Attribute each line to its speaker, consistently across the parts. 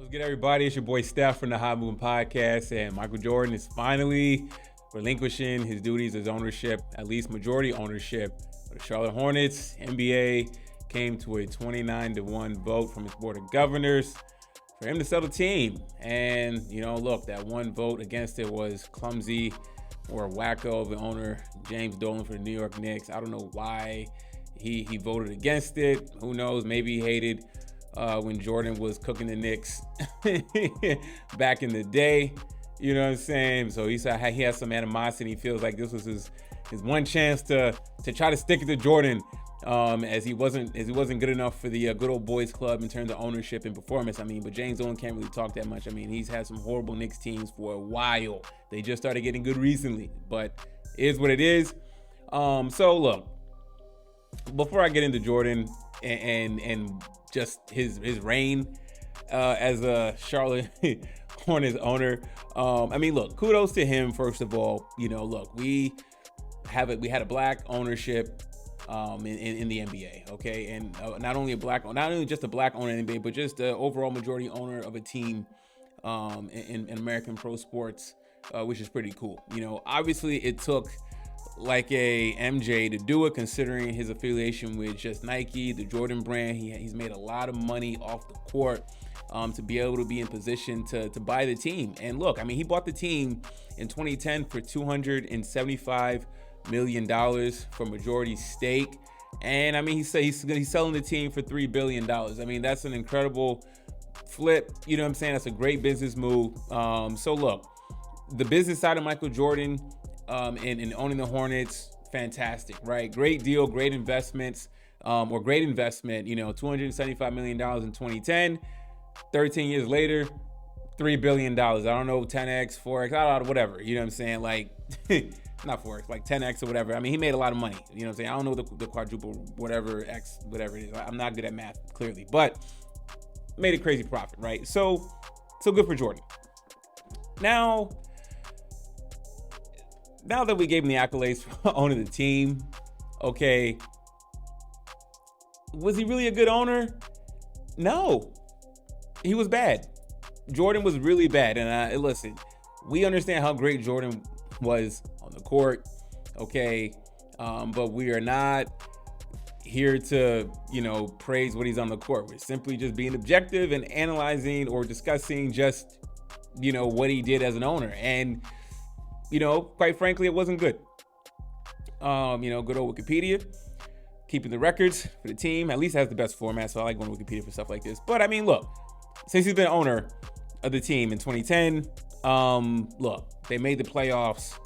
Speaker 1: What's good, everybody? It's your boy Steph from the Hot Moving Podcast, and Michael Jordan is finally relinquishing his duties as ownership, at least majority ownership, of the Charlotte Hornets. NBA came to a 29-1 vote from its board of governors for him to sell the team. And, look, that one vote against it was clumsy or wacko of the owner, James Dolan, for the New York Knicks. I don't know why he voted against it. Who knows? Maybe he hated when Jordan was cooking the Knicks back in the day. You know what I'm saying? So he said he has some animosity. He feels like this was his one chance to try to stick it to Jordan, as he wasn't good enough for the good old boys club in terms of ownership and performance. But James Dolan can't really talk that much. He's had some horrible Knicks teams for a while. They just started getting good recently, but it is what it is. So look, before I get into Jordan and just his reign as a Charlotte Hornets owner, look, kudos to him. First of all, look, we had a black ownership in the NBA, okay, and not only just a black owner in the NBA, but just the overall majority owner of a team in American pro sports, which is pretty cool. Obviously it took like a MJ to do it, considering his affiliation with just Nike, the Jordan brand. He's made a lot of money off the court to be able to be in position to buy the team. And look, he bought the team in 2010 for $275 million for majority stake. And he's selling the team for $3 billion. That's an incredible flip. You know what I'm saying? That's a great business move. So look, the business side of Michael Jordan in owning the Hornets, fantastic, right? Great deal, great investments, great investment. $275 million in 2010, 13 years later, $3 billion. I don't know, 10x, 4x, I don't know, whatever. You know what I'm saying? Like, not 4x, like 10x or whatever. He made a lot of money. You know what I'm saying? I don't know the quadruple, whatever, x, whatever it is. I'm not good at math, clearly, but made a crazy profit, right? So good for Jordan. Now that we gave him the accolades for owning the team, okay, was he really a good owner? No, he was bad. Jordan was really bad. And listen, we understand how great Jordan was on the court, okay, but we are not here to, praise what he's on the court. We're simply just being objective and analyzing or discussing just, what he did as an owner. And quite frankly, it wasn't good. Good old Wikipedia, keeping the records for the team, at least has the best format, so I like going to Wikipedia for stuff like this. But look, since he's been owner of the team in 2010, look, they made the playoffs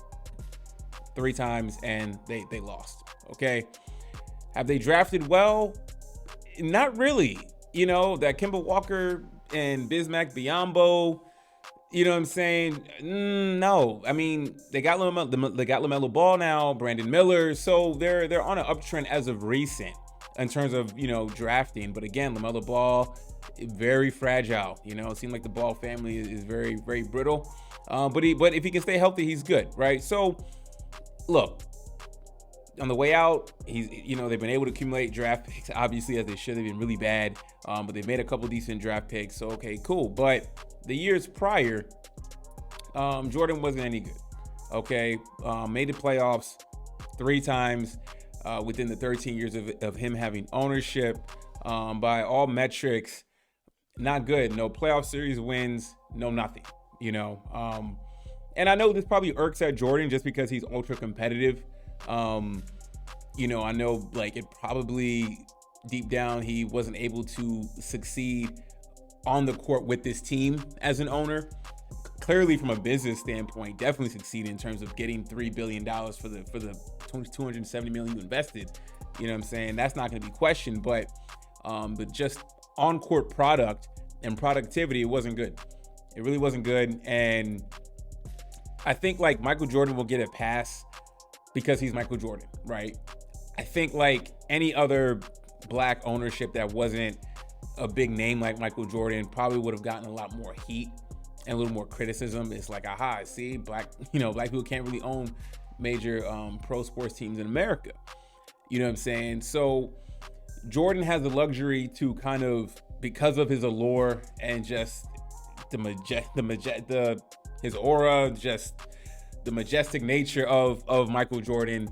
Speaker 1: 3 times and they lost, okay? Have they drafted well? Not really. That Kemba Walker and Bismack Biyombo, you know what I'm saying? No. They got LaMelo Ball now, Brandon Miller. So they're on an uptrend as of recent in terms of, drafting. But again, LaMelo Ball, very fragile. It seemed like the Ball family is very, very brittle. But if he can stay healthy, he's good, right? So look, on the way out, they've been able to accumulate draft picks, obviously, as they should. They've been really bad, but they've made a couple decent draft picks. So, okay, cool. But the years prior, Jordan wasn't any good, okay? Made the playoffs 3 times within the 13 years of him having ownership. By all metrics, not good. No playoff series wins, no nothing, And I know this probably irks at Jordan just because he's ultra competitive. I know, like, it probably deep down he wasn't able to succeed on the court with this team as an owner. Clearly, from a business standpoint, definitely succeeded in terms of getting $3 billion for the $270 million you invested. You know what I'm saying? That's not going to be questioned, but just on court product and productivity, it wasn't good. It really wasn't good, and I think like Michael Jordan will get a pass because he's Michael Jordan, right? I think like any other black ownership that wasn't a big name like Michael Jordan probably would have gotten a lot more heat and a little more criticism. It's like, aha, see, black people can't really own major pro sports teams in America. You know what I'm saying? So Jordan has the luxury to kind of, because of his allure and just his aura, just the majestic nature of Michael Jordan,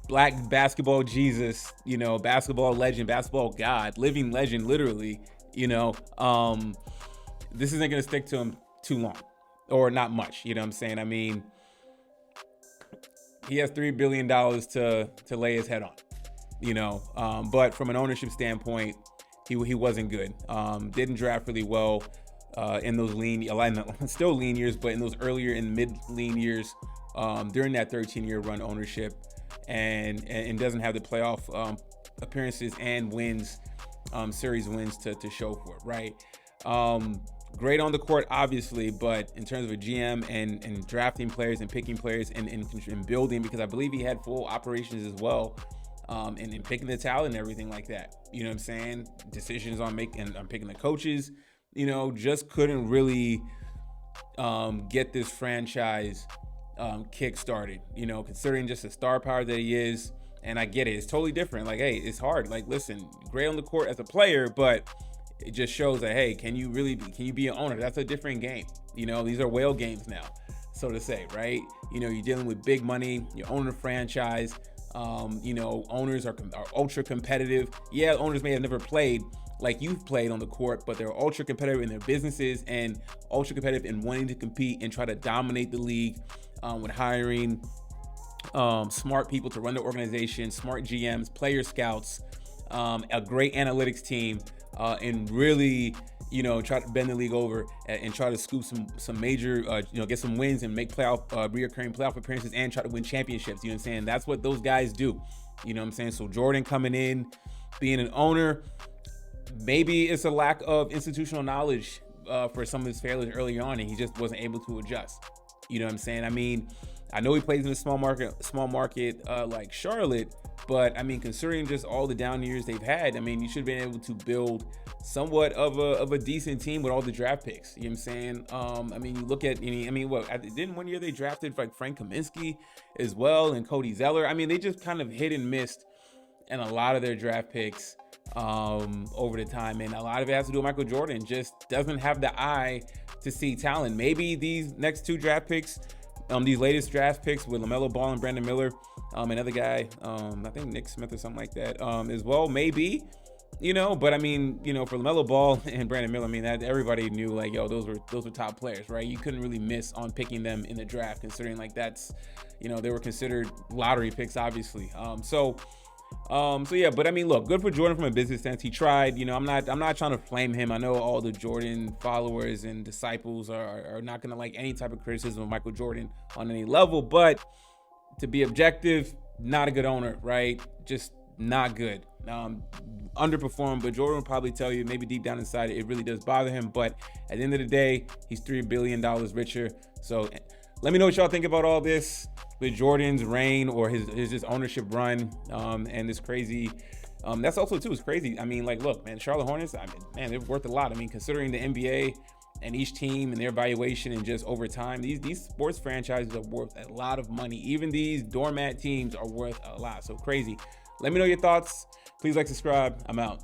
Speaker 1: Black basketball Jesus, basketball legend, basketball god, living legend, literally, this isn't going to stick to him too long, or not much. You know what I'm saying? I mean, he has $3 billion to lay his head on, but from an ownership standpoint, he wasn't good. Didn't draft really well in those still lean years, but in those earlier and mid lean years during that 13-year run ownership, and doesn't have the playoff appearances and wins, series wins to show for it, right? Great on the court, obviously, but in terms of a GM and drafting players and picking players and building, because I believe he had full operations as well, and picking the talent and everything like that. You know what I'm saying? Decisions on picking the coaches, just couldn't really get this franchise kick started, considering just the star power that he is. And I get it. It's totally different. Like, hey, it's hard. Like, listen, great on the court as a player, but it just shows that, hey, can you be an owner? That's a different game. These are whale games now, so to say, right? You're dealing with big money. You own a franchise. Owners are ultra competitive. Yeah, owners may have never played like you've played on the court, but they're ultra competitive in their businesses and ultra competitive in wanting to compete and try to dominate the league with hiring smart people to run the organization, smart GMs, player scouts, a great analytics team, and really, try to bend the league over and try to scoop some major, get some wins and make reoccurring playoff appearances and try to win championships. You know what I'm saying? That's what those guys do. You know what I'm saying? So Jordan coming in, being an owner, maybe it's a lack of institutional knowledge for some of his failures early on, and he just wasn't able to adjust. You know what I'm saying? I mean, I know he plays in a small market like Charlotte, but I mean, considering just all the down years they've had, I mean, you should have been able to build somewhat of a decent team with all the draft picks. You know what I'm saying? I mean, you look at didn't one year they drafted like Frank Kaminsky as well and Cody Zeller? I mean, they just kind of hit and missed in a lot of their draft picks over the time, and a lot of it has to do with Michael Jordan. Just doesn't have the eye to see talent. Maybe these next two draft picks, these latest draft picks with LaMelo Ball and Brandon Miller, another guy, I think Nick Smith or something like that, as well, maybe, but I mean, for LaMelo Ball and Brandon Miller, I mean, that everybody knew, like, yo, those were top players, right? You couldn't really miss on picking them in the draft, considering like that's, they were considered lottery picks, obviously. So yeah, but I mean, look, good for Jordan from a business sense. He tried. I'm not trying to flame him. I know all the Jordan followers and disciples are not gonna like any type of criticism of Michael Jordan on any level, but to be objective, not a good owner, right? Just not good. Underperformed, but Jordan will probably tell you, maybe deep down inside it really does bother him. But at the end of the day, he's $3 billion richer. So let me know what y'all think about all this with Jordan's reign or his ownership run, and this crazy. That's also too is crazy. I mean, like, look, man, Charlotte Hornets, man, they're worth a lot. I mean, considering the NBA and each team and their valuation and just over time, these sports franchises are worth a lot of money. Even these doormat teams are worth a lot. So crazy. Let me know your thoughts. Please like, subscribe. I'm out.